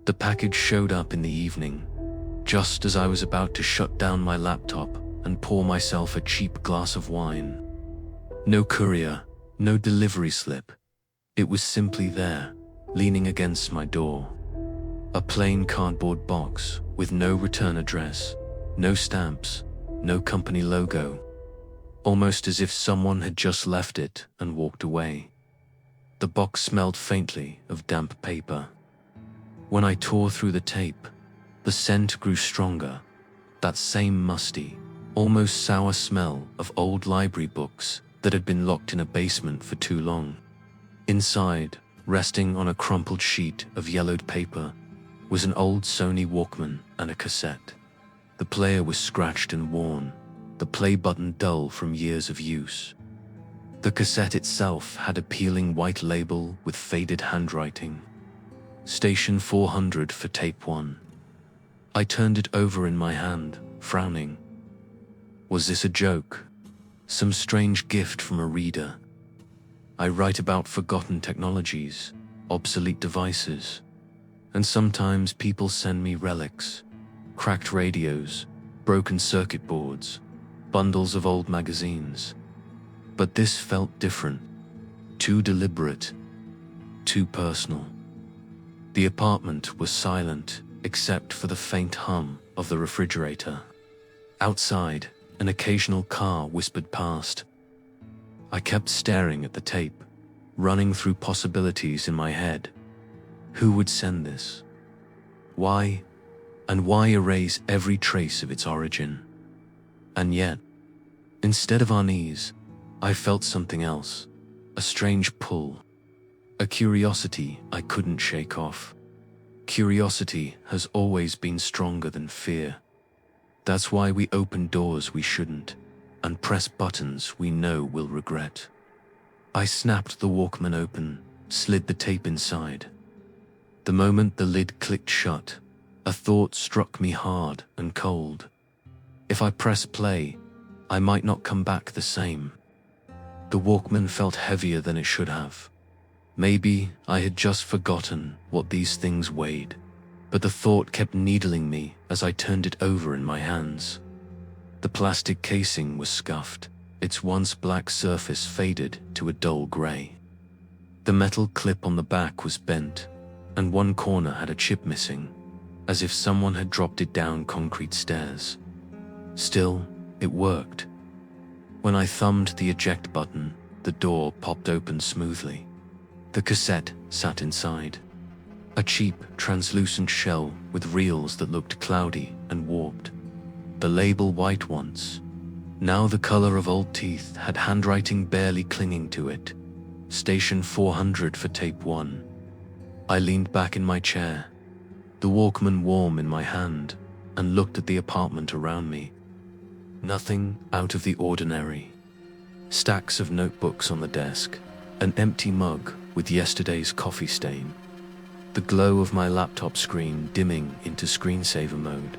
The package showed up in the evening, just as I was about to shut down my laptop and pour myself a cheap glass of wine. No courier, no delivery slip. It was simply there, leaning against my door. A plain cardboard box with no return address, no stamps, no company logo. Almost as if someone had just left it and walked away. The box smelled faintly of damp paper. When I tore through the tape, the scent grew stronger, that same musty, almost sour smell of old library books that had been locked in a basement for too long. Inside, resting on a crumpled sheet of yellowed paper, was an old Sony Walkman and a cassette. The player was scratched and worn, the play button dull from years of use. The cassette itself had a peeling white label with faded handwriting. Station 400 for tape 1. I turned it over in my hand, frowning. Was this a joke? Some strange gift from a reader? I write about forgotten technologies, obsolete devices, and sometimes people send me relics, cracked radios, broken circuit boards, bundles of old magazines. But this felt different, too deliberate, too personal. The apartment was silent except for the faint hum of the refrigerator. Outside, an occasional car whispered past. I kept staring at the tape, running through possibilities in my head. Who would send this? Why? And why erase every trace of its origin? And yet, instead of unease, I felt something else, a strange pull, a curiosity I couldn't shake off. Curiosity has always been stronger than fear. That's why we open doors we shouldn't, and press buttons we know we'll regret. I snapped the Walkman open, slid the tape inside. The moment the lid clicked shut, a thought struck me hard and cold. If I press play, I might not come back the same. The Walkman felt heavier than it should have. Maybe I had just forgotten what these things weighed, but the thought kept needling me as I turned it over in my hands. The plastic casing was scuffed, its once black surface faded to a dull gray. The metal clip on the back was bent, and one corner had a chip missing, as if someone had dropped it down concrete stairs. Still, it worked. When I thumbed the eject button, the door popped open smoothly. The cassette sat inside. A cheap, translucent shell with reels that looked cloudy and warped. The label white once. Now the color of old teeth had handwriting barely clinging to it. Station 400 for tape 1. I leaned back in my chair, the Walkman warm in my hand, and looked at the apartment around me. Nothing out of the ordinary. Stacks of notebooks on the desk, an empty mug with yesterday's coffee stain. The glow of my laptop screen dimming into screensaver mode.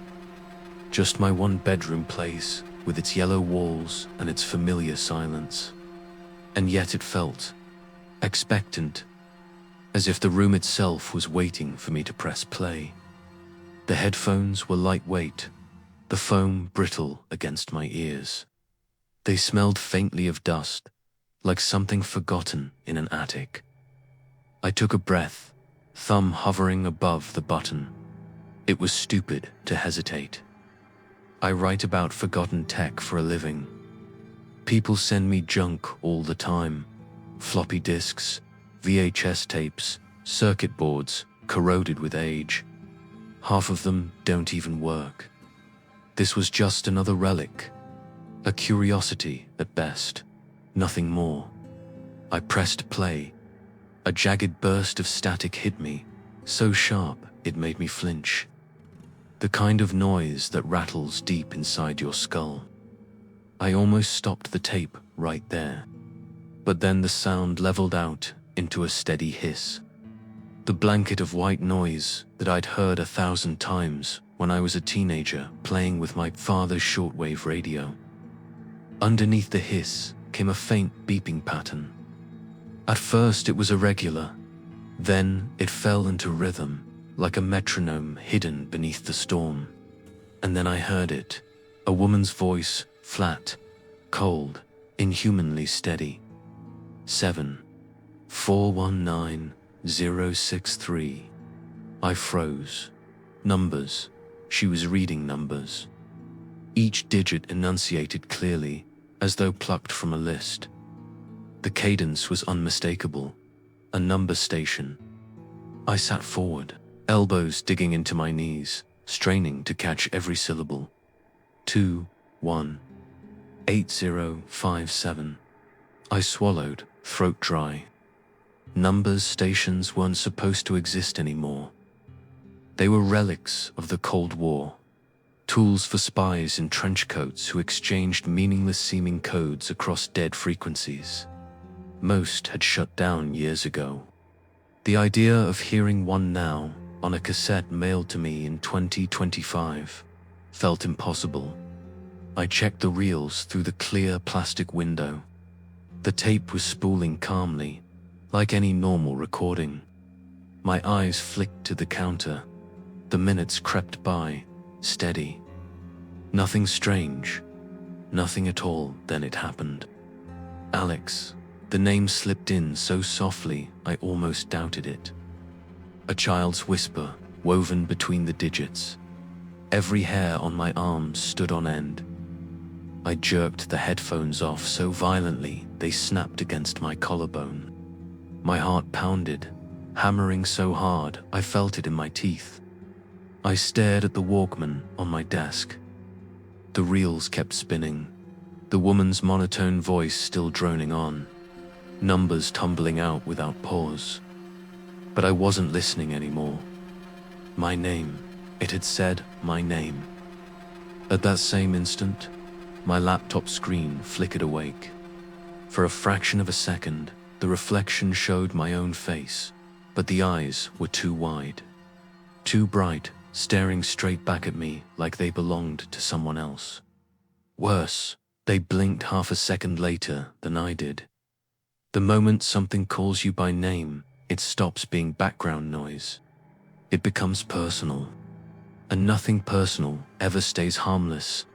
Just my one-bedroom place with its yellow walls and its familiar silence. And yet it felt expectant, as if the room itself was waiting for me to press play. The headphones were lightweight, the foam brittle against my ears. They smelled faintly of dust, like something forgotten in an attic. I took a breath, thumb hovering above the button. It was stupid to hesitate. I write about forgotten tech for a living. People send me junk all the time. Floppy disks, VHS tapes, circuit boards corroded with age. Half of them don't even work. This was just another relic, a curiosity at best, nothing more. I pressed play. A jagged burst of static hit me, so sharp it made me flinch. The kind of noise that rattles deep inside your skull. I almost stopped the tape right there. But then the sound leveled out into a steady hiss. The blanket of white noise that I'd heard 1,000 times when I was a teenager playing with my father's shortwave radio. Underneath the hiss came a faint beeping pattern. At first it was irregular, then it fell into rhythm, like a metronome hidden beneath the storm. And then I heard it, a woman's voice, flat, cold, inhumanly steady. 7419063. I froze. Numbers. She was reading numbers. Each digit enunciated clearly, as though plucked from a list. The cadence was unmistakable. A number station. I sat forward, elbows digging into my knees, straining to catch every syllable. 218057. I swallowed, throat dry. Numbers stations weren't supposed to exist anymore. They were relics of the Cold War, tools for spies in trench coats who exchanged meaningless-seeming codes across dead frequencies. Most had shut down years ago. The idea of hearing one now, on a cassette mailed to me in 2025, felt impossible. I checked the reels through the clear plastic window. The tape was spooling calmly, like any normal recording. My eyes flicked to the counter. The minutes crept by, steady. Nothing strange, nothing at all. Then it happened. Alex. The name slipped in so softly I almost doubted it. A child's whisper, woven between the digits. Every hair on my arms stood on end. I jerked the headphones off so violently they snapped against my collarbone. My heart pounded, hammering so hard I felt it in my teeth. I stared at the Walkman on my desk. The reels kept spinning, the woman's monotone voice still droning on, numbers tumbling out without pause. But I wasn't listening anymore. My name, it had said my name. At that same instant, my laptop screen flickered awake. For a fraction of a second, the reflection showed my own face, but the eyes were too wide, too bright, staring straight back at me like they belonged to someone else. Worse, they blinked half a second later than I did. The moment something calls you by name, it stops being background noise. It becomes personal. And nothing personal ever stays harmless.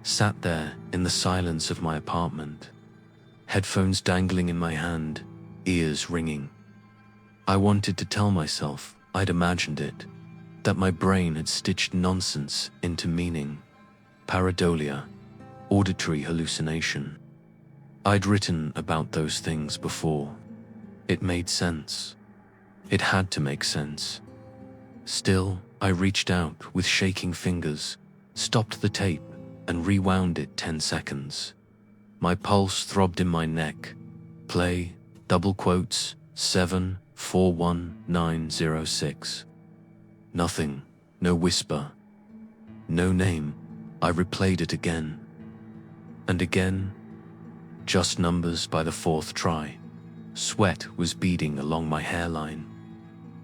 Sat there in the silence of my apartment, headphones dangling in my hand, ears ringing. I wanted to tell myself I'd imagined it, that my brain had stitched nonsense into meaning. Pareidolia, auditory hallucination. I'd written about those things before. It made sense. It had to make sense. Still, I reached out with shaking fingers, stopped the tape, and rewound it 10 seconds. My pulse throbbed in my neck. Play, double quotes, 741906. Nothing, no whisper, no name. I replayed it again. And again. Just numbers by the fourth try. Sweat was beading along my hairline.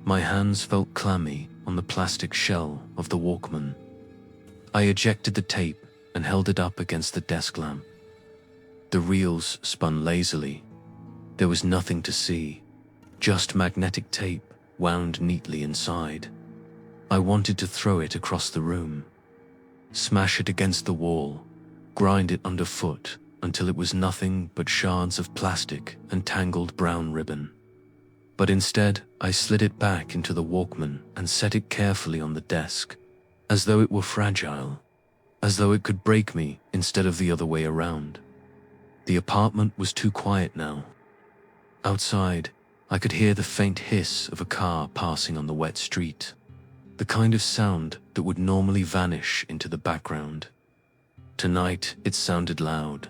My hands felt clammy on the plastic shell of the Walkman. I ejected the tape and held it up against the desk lamp. The reels spun lazily. There was nothing to see, just magnetic tape wound neatly inside. I wanted to throw it across the room, smash it against the wall, grind it underfoot until it was nothing but shards of plastic and tangled brown ribbon. But instead, I slid it back into the Walkman and set it carefully on the desk, as though it were fragile, as though it could break me instead of the other way around. The apartment was too quiet now. Outside, I could hear the faint hiss of a car passing on the wet street, the kind of sound that would normally vanish into the background. Tonight, it sounded loud,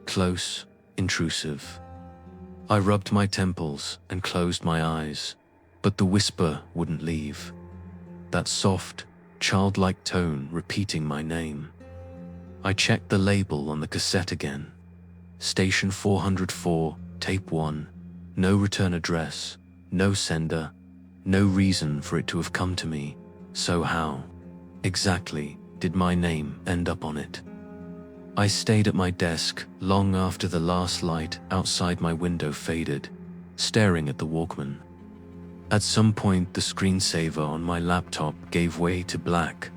close, intrusive. I rubbed my temples and closed my eyes, but the whisper wouldn't leave. That soft, childlike tone repeating my name. I checked the label on the cassette again. Station 404, tape 1. No return address, no sender, no reason for it to have come to me. So how, exactly, did my name end up on it? I stayed at my desk long after the last light outside my window faded, staring at the Walkman. At some point, the screensaver on my laptop gave way to black,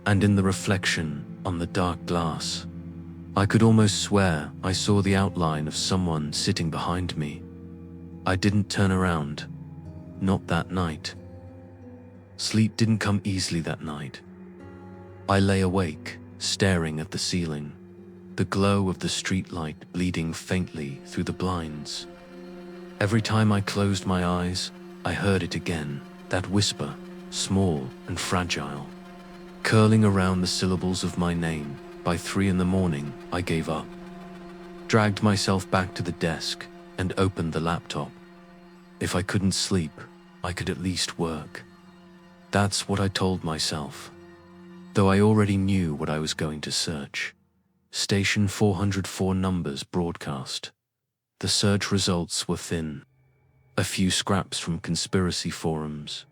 and in the reflection on the dark glass, I could almost swear I saw the outline of someone sitting behind me. I didn't turn around. Not that night. Sleep didn't come easily that night. I lay awake, staring at the ceiling, the glow of the streetlight bleeding faintly through the blinds. Every time I closed my eyes, I heard it again, that whisper, small and fragile, curling around the syllables of my name. By 3 a.m, I gave up, dragged myself back to the desk, and opened the laptop. If I couldn't sleep, I could at least work. That's what I told myself, though I already knew what I was going to search. Station 404 numbers broadcast. The search results were thin. A few scraps from conspiracy forums,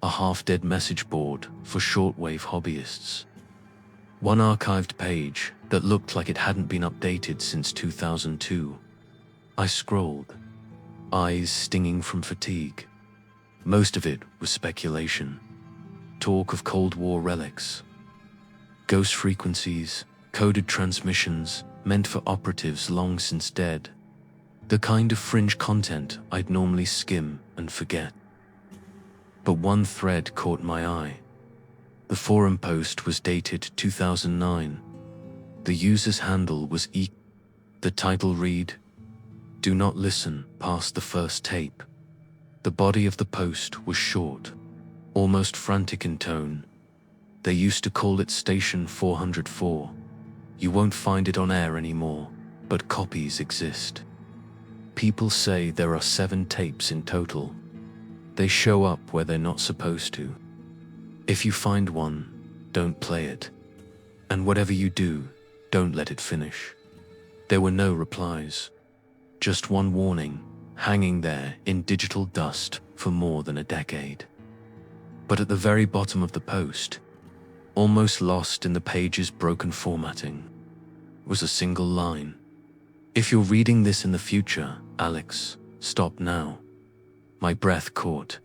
a half-dead message board for shortwave hobbyists, one archived page that looked like it hadn't been updated since 2002. I scrolled, eyes stinging from fatigue. Most of it was speculation, talk of Cold War relics, ghost frequencies, coded transmissions meant for operatives long since dead, the kind of fringe content I'd normally skim and forget. But one thread caught my eye. The forum post was dated 2009. The user's handle was E. The title read, "Do not listen past the first tape." The body of the post was short, almost frantic in tone. They used to call it Station 404. You won't find it on air anymore, but copies exist. People say there are 7 tapes in total. They show up where they're not supposed to. If you find one, don't play it. And whatever you do, don't let it finish. There were no replies. Just one warning, hanging there in digital dust for more than a decade. But at the very bottom of the post, almost lost in the page's broken formatting, was a single line. "If you're reading this in the future, Alex, stop now." My breath caught.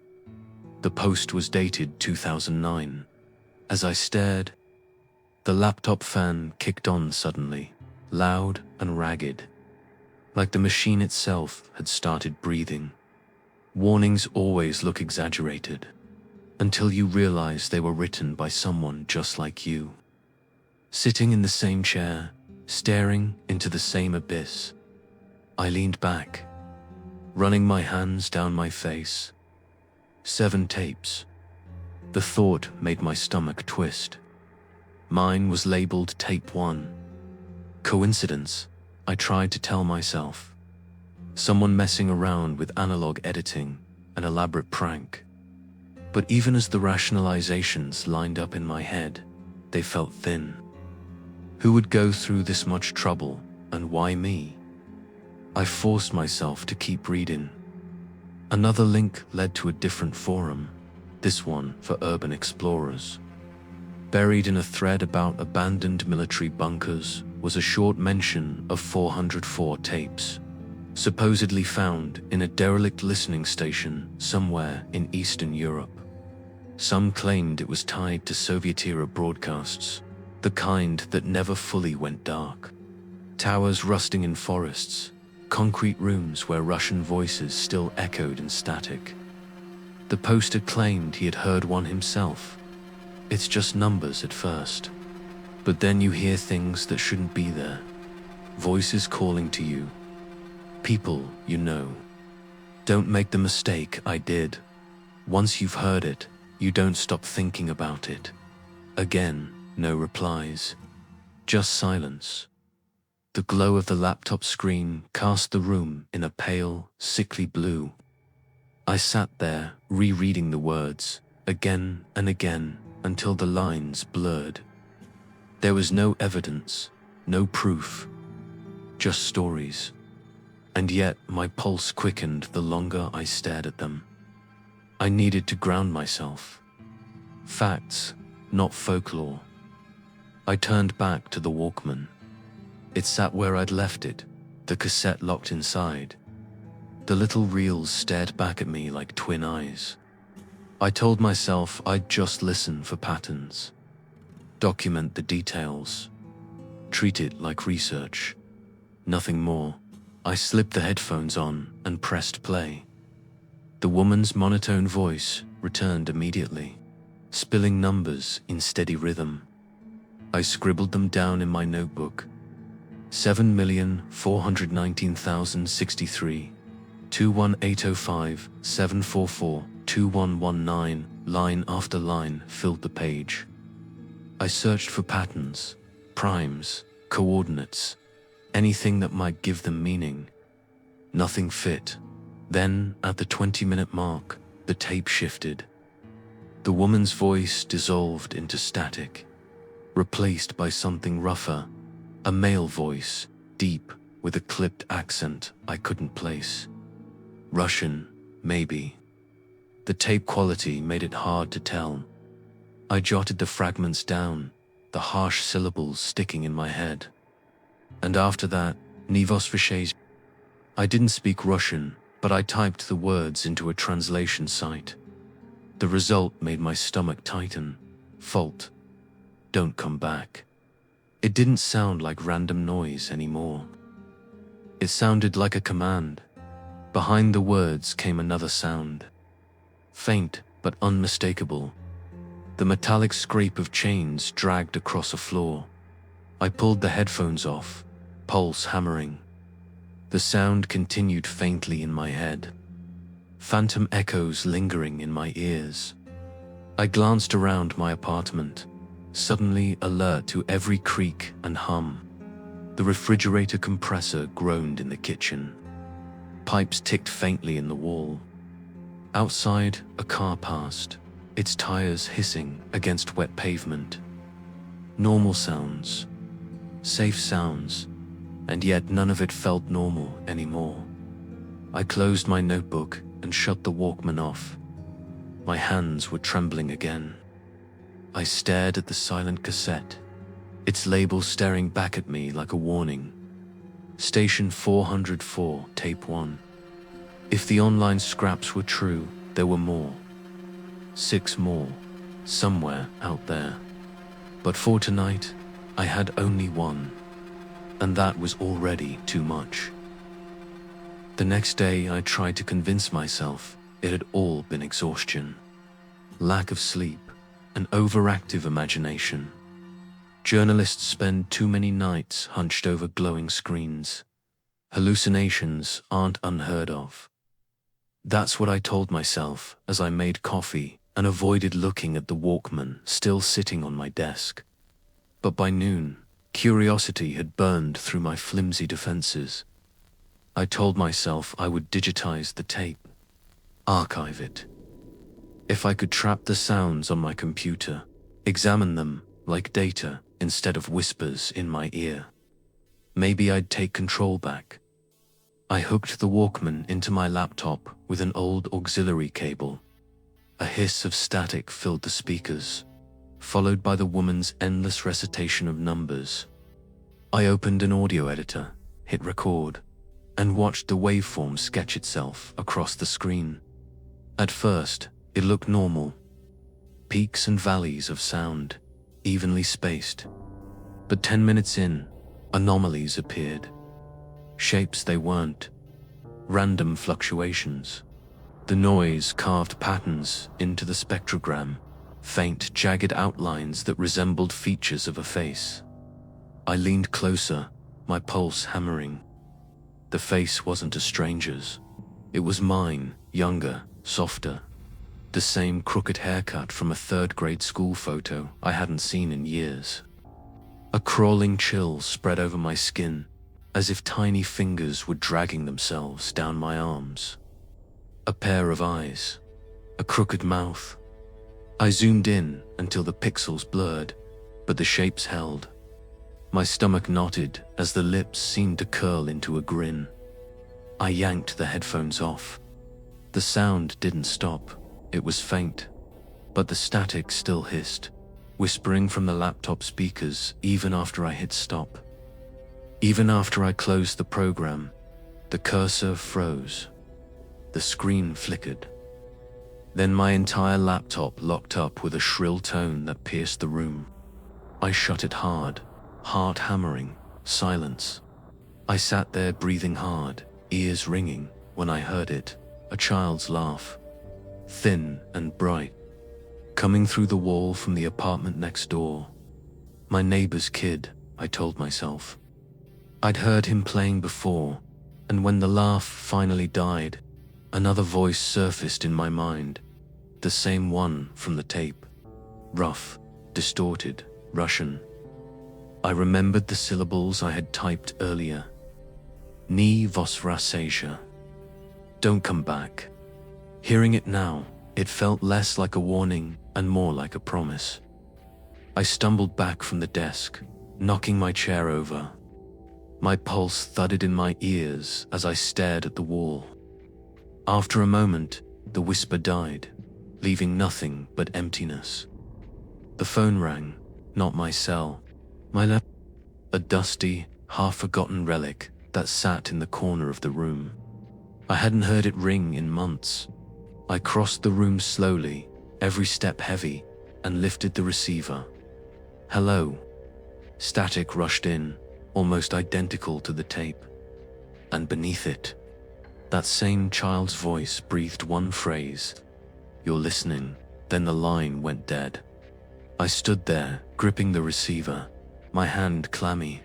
The post was dated 2009. As I stared, the laptop fan kicked on suddenly, loud and ragged, like the machine itself had started breathing. Warnings always look exaggerated, until you realize they were written by someone just like you. Sitting in the same chair, staring into the same abyss, I leaned back, running my hands down my face. 7 tapes. The thought made my stomach twist. Mine was labeled Tape 1. Coincidence, I tried to tell myself. Someone messing around with analog editing, an elaborate prank. But even as the rationalizations lined up in my head, they felt thin. Who would go through this much trouble, and why me? I forced myself to keep reading. Another link led to a different forum, this one for urban explorers. Buried in a thread about abandoned military bunkers was a short mention of 404 tapes, supposedly found in a derelict listening station somewhere in Eastern Europe. Some claimed it was tied to Soviet-era broadcasts, the kind that never fully went dark. Towers rusting in forests, concrete rooms where Russian voices still echoed in static. The poster claimed he had heard one himself. It's just numbers at first, but then you hear things that shouldn't be there. Voices calling to you. People you know. Don't make the mistake I did. Once you've heard it, you don't stop thinking about it. Again, no replies. Just silence. The glow of the laptop screen cast the room in a pale, sickly blue. I sat there, rereading the words, again and again, until the lines blurred. There was no evidence, no proof, just stories. And yet my pulse quickened the longer I stared at them. I needed to ground myself. Facts, not folklore. I turned back to the Walkman. It sat where I'd left it, the cassette locked inside. The little reels stared back at me like twin eyes. I told myself I'd just listen for patterns, document the details, treat it like research, nothing more. I slipped the headphones on and pressed play. The woman's monotone voice returned immediately, spilling numbers in steady rhythm. I scribbled them down in my notebook. 7,419,063, 21805, 744, 2119, line after line filled the page. I searched for patterns, primes, coordinates, anything that might give them meaning. Nothing fit. Then, at the 20-minute mark, the tape shifted. The woman's voice dissolved into static, replaced by something rougher, a male voice, deep, with a clipped accent I couldn't place. Russian, maybe. The tape quality made it hard to tell. I jotted the fragments down, the harsh syllables sticking in my head. And after that, Nivosvishez. I didn't speak Russian, but I typed the words into a translation site. The result made my stomach tighten. Fault. Don't come back. It didn't sound like random noise anymore. It sounded like a command. Behind the words came another sound. Faint, but unmistakable. The metallic scrape of chains dragged across a floor. I pulled the headphones off, pulse hammering. The sound continued faintly in my head, phantom echoes lingering in my ears. I glanced around my apartment, suddenly alert to every creak and hum. The refrigerator compressor groaned in the kitchen. Pipes ticked faintly in the wall. Outside, a car passed, its tires hissing against wet pavement. Normal sounds, safe sounds, and yet none of it felt normal anymore. I closed my notebook and shut the Walkman off. My hands were trembling again. I stared at the silent cassette, its label staring back at me like a warning. Station 404, tape 1. If the online scraps were true, there were more. 6 more, somewhere out there. But for tonight, I had only one. And that was already too much. The next day, I tried to convince myself it had all been exhaustion, lack of sleep, an overactive imagination. Journalists spend too many nights hunched over glowing screens. Hallucinations aren't unheard of. That's what I told myself as I made coffee and avoided looking at the Walkman still sitting on my desk. But by noon, curiosity had burned through my flimsy defenses. I told myself I would digitize the tape, archive it. If I could trap the sounds on my computer, examine them like data instead of whispers in my ear, maybe I'd take control back. I hooked the Walkman into my laptop with an old auxiliary cable. A hiss of static filled the speakers, followed by the woman's endless recitation of numbers. I opened an audio editor, hit record, and watched the waveform sketch itself across the screen. At first, it looked normal. Peaks and valleys of sound, evenly spaced. But 10 minutes in, anomalies appeared. Shapes they weren't. Random fluctuations. The noise carved patterns into the spectrogram, faint, jagged outlines that resembled features of a face. I leaned closer, my pulse hammering. The face wasn't a stranger's. It was mine, younger, softer. The same crooked haircut from a third-grade school photo I hadn't seen in years. A crawling chill spread over my skin, as if tiny fingers were dragging themselves down my arms. A pair of eyes, a crooked mouth. I zoomed in until the pixels blurred, but the shapes held. My stomach knotted as the lips seemed to curl into a grin. I yanked the headphones off. The sound didn't stop. It was faint, but the static still hissed, whispering from the laptop speakers even after I hit stop. Even after I closed the program, the cursor froze. The screen flickered. Then my entire laptop locked up with a shrill tone that pierced the room. I shut it hard, heart hammering, silence. I sat there breathing hard, ears ringing, when I heard it, a child's laugh. Thin and bright, coming through the wall from the apartment next door. My neighbor's kid, I told myself. I'd heard him playing before, and when the laugh finally died, another voice surfaced in my mind, the same one from the tape. Rough, distorted, Russian. I remembered the syllables I had typed earlier. Ni vosvrasejte. Don't come back. Hearing it now, it felt less like a warning and more like a promise. I stumbled back from the desk, knocking my chair over. My pulse thudded in my ears as I stared at the wall. After a moment, the whisper died, leaving nothing but emptiness. The phone rang, not my cell, my laptop, a dusty, half-forgotten relic that sat in the corner of the room. I hadn't heard it ring in months. I crossed the room slowly, every step heavy, and lifted the receiver. Hello. Static rushed in, almost identical to the tape. And beneath it, that same child's voice breathed one phrase. You're listening. Then the line went dead. I stood there, gripping the receiver, my hand clammy,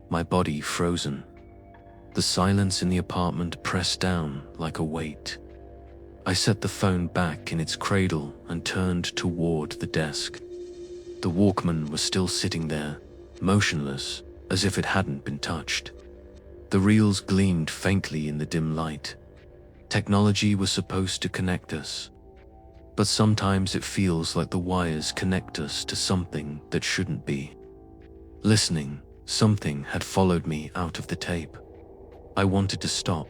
my body frozen. The silence in the apartment pressed down like a weight. I set the phone back in its cradle and turned toward the desk. The Walkman was still sitting there, motionless, as if it hadn't been touched. The reels gleamed faintly in the dim light. Technology was supposed to connect us, but sometimes it feels like the wires connect us to something that shouldn't be. Listening, something had followed me out of the tape. I wanted to stop,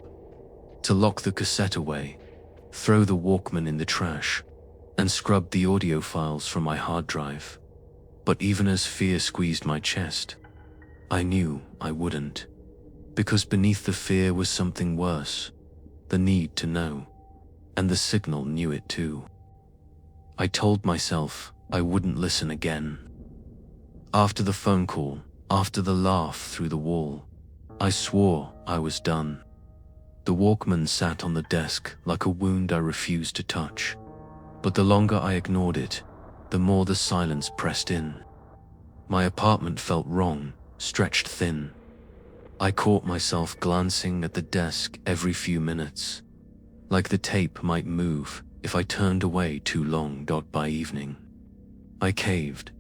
to lock the cassette away, throw the Walkman in the trash, and scrub the audio files from my hard drive. But even as fear squeezed my chest, I knew I wouldn't, because beneath the fear was something worse, the need to know, and the signal knew it too. I told myself I wouldn't listen again. After the phone call, after the laugh through the wall, I swore I was done. The Walkman sat on the desk like a wound I refused to touch, but the longer I ignored it, the more the silence pressed in. My apartment felt wrong, stretched thin. I caught myself glancing at the desk every few minutes, like the tape might move if I turned away too long. By evening, I caved.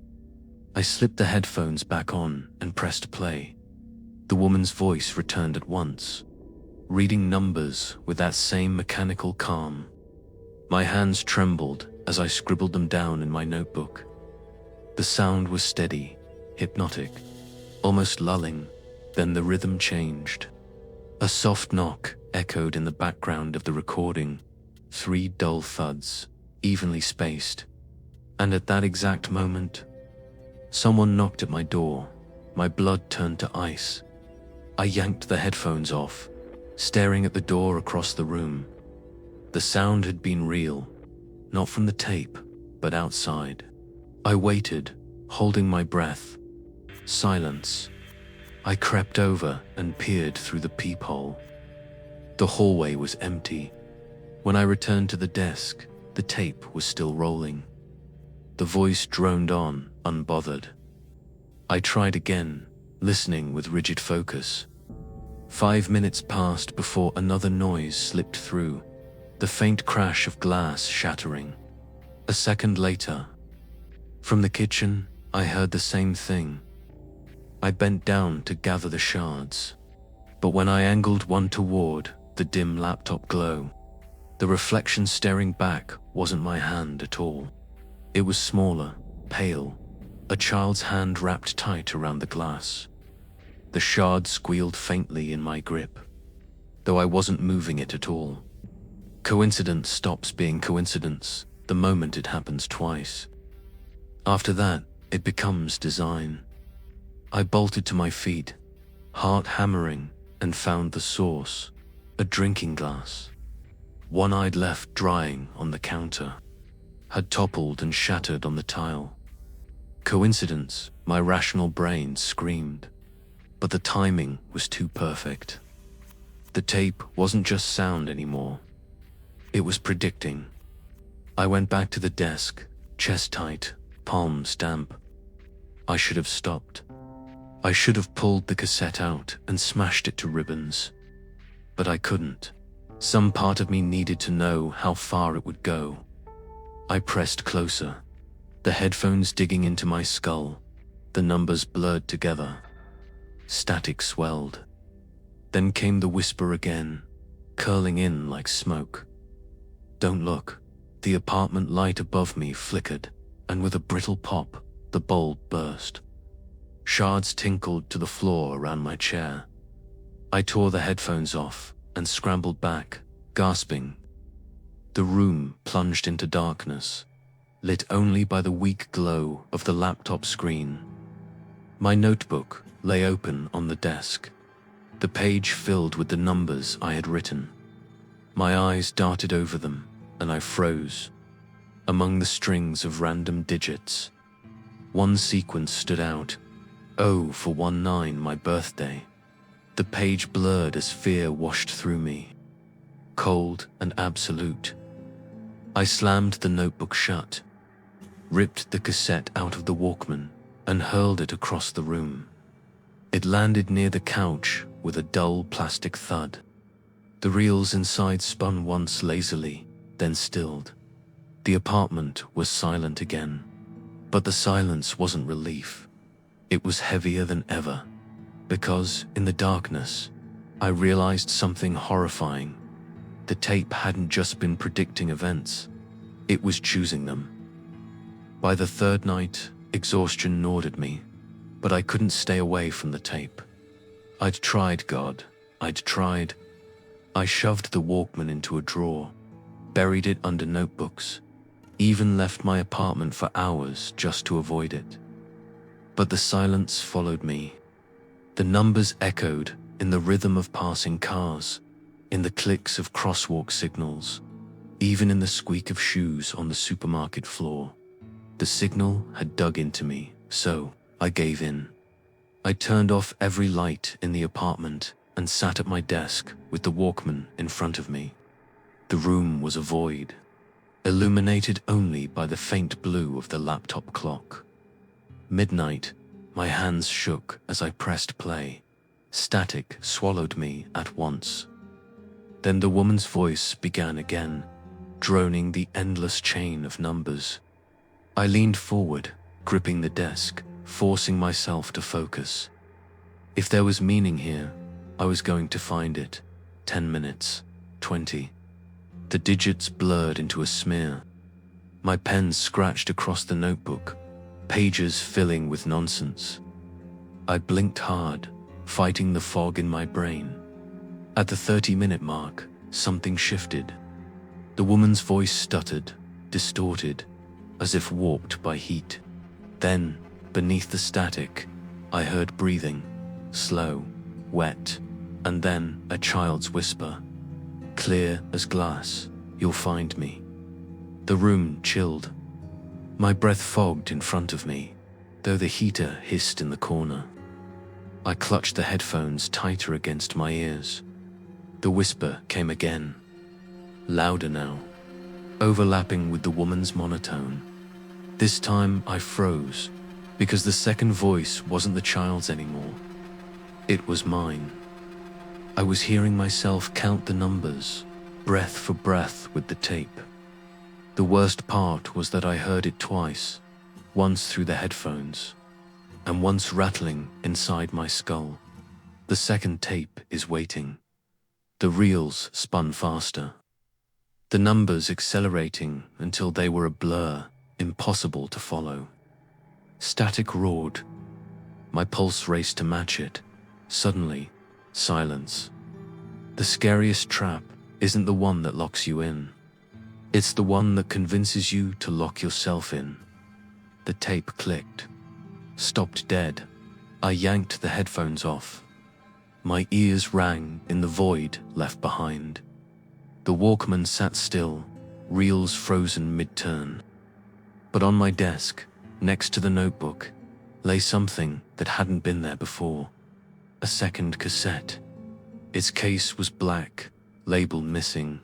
I slipped the headphones back on and pressed play. The woman's voice returned at once, reading numbers with that same mechanical calm. My hands trembled as I scribbled them down in my notebook. The sound was steady, hypnotic, almost lulling. Then the rhythm changed. A soft knock echoed in the background of the recording, 3 dull thuds, evenly spaced. And at that exact moment, someone knocked at my door. My blood turned to ice. I yanked the headphones off, staring at the door across the room. The sound had been real, not from the tape, but outside. I waited, holding my breath. Silence. I crept over and peered through the peephole. The hallway was empty. When I returned to the desk, the tape was still rolling. The voice droned on, unbothered. I tried again, listening with rigid focus. 5 minutes passed before another noise slipped through, the faint crash of glass shattering. A second later, from the kitchen, I heard the same thing. I bent down to gather the shards, but when I angled one toward the dim laptop glow, the reflection staring back wasn't my hand at all. It was smaller, pale, a child's hand wrapped tight around the glass. The shard squealed faintly in my grip, though I wasn't moving it at all. Coincidence stops being coincidence the moment it happens twice. After that, it becomes design. I bolted to my feet, heart hammering, and found the source, a drinking glass. One I'd left drying on the counter. had toppled and shattered on the tile. Coincidence, my rational brain screamed, but the timing was too perfect. The tape wasn't just sound anymore. It was predicting. I went back to the desk, chest tight, palms damp. I should have stopped. I should have pulled the cassette out and smashed it to ribbons. But I couldn't. Some part of me needed to know how far it would go. I pressed closer, the headphones digging into my skull, the numbers blurred together. Static swelled. Then came the whisper again, curling in like smoke. Don't look. The apartment light above me flickered, and with a brittle pop, the bulb burst. Shards tinkled to the floor around my chair. I tore the headphones off and scrambled back, gasping. The room plunged into darkness, lit only by the weak glow of the laptop screen. My notebook lay open on the desk, the page filled with the numbers I had written. My eyes darted over them, and I froze. Among the strings of random digits, one sequence stood out. 0 for 19, my birthday. The page blurred as fear washed through me, cold and absolute. I slammed the notebook shut, ripped the cassette out of the Walkman, and hurled it across the room. It landed near the couch with a dull plastic thud. The reels inside spun once lazily, then stilled. The apartment was silent again, but the silence wasn't relief. It was heavier than ever, because in the darkness, I realized something horrifying. The tape hadn't just been predicting events, it was choosing them. By the third night, exhaustion gnawed at me, but I couldn't stay away from the tape. I'd tried, God, I'd tried. I shoved the Walkman into a drawer, buried it under notebooks, even left my apartment for hours just to avoid it. But the silence followed me. The numbers echoed in the rhythm of passing cars, in the clicks of crosswalk signals, even in the squeak of shoes on the supermarket floor. The signal had dug into me, so I gave in. I turned off every light in the apartment and sat at my desk with the Walkman in front of me. The room was a void, illuminated only by the faint blue of the laptop clock. Midnight, my hands shook as I pressed play. Static swallowed me at once. Then the woman's voice began again, droning the endless chain of numbers. I leaned forward, gripping the desk, forcing myself to focus. If there was meaning here, I was going to find it. 10 minutes, 20. The digits blurred into a smear. My pen scratched across the notebook, pages filling with nonsense. I blinked hard, fighting the fog in my brain. At the 30-minute mark, something shifted. The woman's voice stuttered, distorted, as if warped by heat. Then, beneath the static, I heard breathing, slow, wet, and then a child's whisper. Clear as glass, you'll find me. The room chilled. My breath fogged in front of me, though the heater hissed in the corner. I clutched the headphones tighter against my ears. The whisper came again, louder now, overlapping with the woman's monotone. This time I froze, because the second voice wasn't the child's anymore. It was mine. I was hearing myself count the numbers, breath for breath with the tape. The worst part was that I heard it twice, once through the headphones, and once rattling inside my skull. The second tape is waiting. The reels spun faster, the numbers accelerating until they were a blur, impossible to follow. Static roared. My pulse raced to match it. Suddenly, silence. The scariest trap isn't the one that locks you in. It's the one that convinces you to lock yourself in. The tape clicked, stopped dead. I yanked the headphones off. My ears rang in the void left behind. The Walkman sat still, reels frozen mid-turn. But on my desk, next to the notebook, lay something that hadn't been there before. A second cassette. Its case was black, label missing.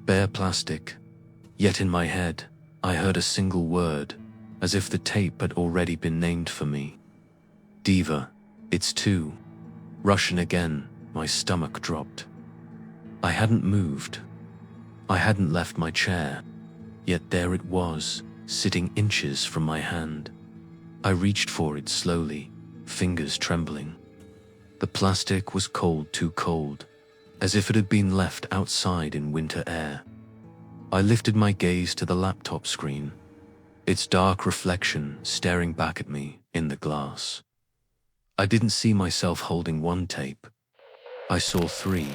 Bare plastic. Yet in my head, I heard a single word, as if the tape had already been named for me. Diva, it's 2. Russian again, my stomach dropped. I hadn't moved. I hadn't left my chair. Yet there it was, sitting inches from my hand. I reached for it slowly, fingers trembling. The plastic was cold, too cold, as if it had been left outside in winter air. I lifted my gaze to the laptop screen, its dark reflection staring back at me in the glass. I didn't see myself holding one tape. I saw 3,